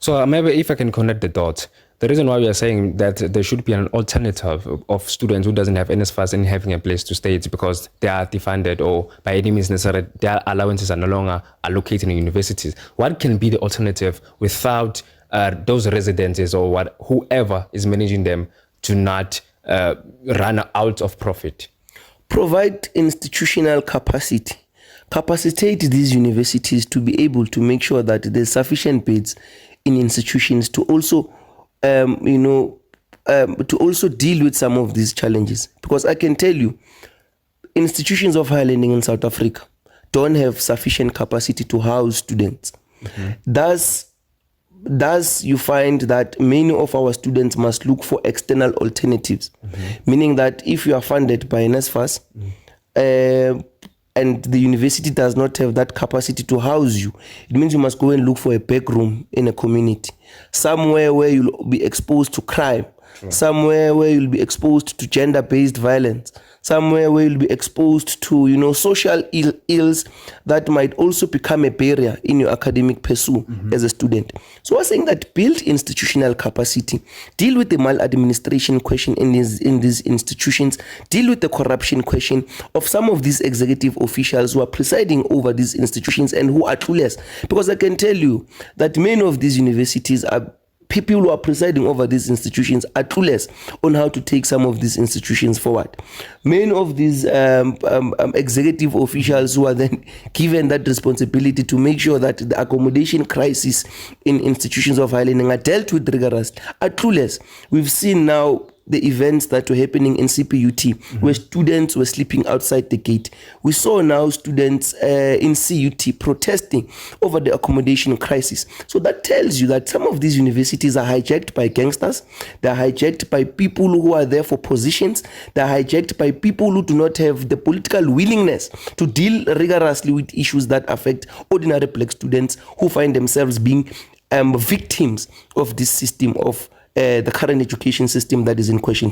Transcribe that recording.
So maybe if I can connect the dots, the reason why we are saying that there should be an alternative of students who doesn't have NSFAS and having a place to stay, it's because they are defunded or by any means necessary, their allowances are no longer allocated in universities. What can be the alternative without those residences or whoever is managing them to not run out of profit? Provide institutional capacity. Capacitate these universities to be able to make sure that there's sufficient beds in institutions to also, to also deal with some of these challenges. Because I can tell you, institutions of higher learning in South Africa don't have sufficient capacity to house students. Thus, you find that many of our students must look for external alternatives, meaning that if you are funded by NSFAS, and the university does not have that capacity to house you, it means you must go and look for a back room in a community, somewhere where you'll be exposed to crime, somewhere where you'll be exposed to gender-based violence, somewhere where you'll be exposed to, social ills that might also become a barrier in your academic pursuit as a student. So we're saying that build institutional capacity, deal with the maladministration question in these institutions, deal with the corruption question of some of these executive officials who are presiding over these institutions and who are clueless. Because I can tell you that many of these universities are people who are presiding over these institutions are clueless on how to take some of these institutions forward. Many of these executive officials who are then given that responsibility to make sure that the accommodation crisis in institutions of higher learning are dealt with rigorously are clueless. We've seen now the events that were happening in CPUT, where students were sleeping outside the gate. We saw now students in CUT protesting over the accommodation crisis. So that tells you that some of these universities are hijacked by gangsters. They're hijacked by people who are there for positions. They're hijacked by people who do not have the political willingness to deal rigorously with issues that affect ordinary black students who find themselves being victims of this system of the current education system that is in question.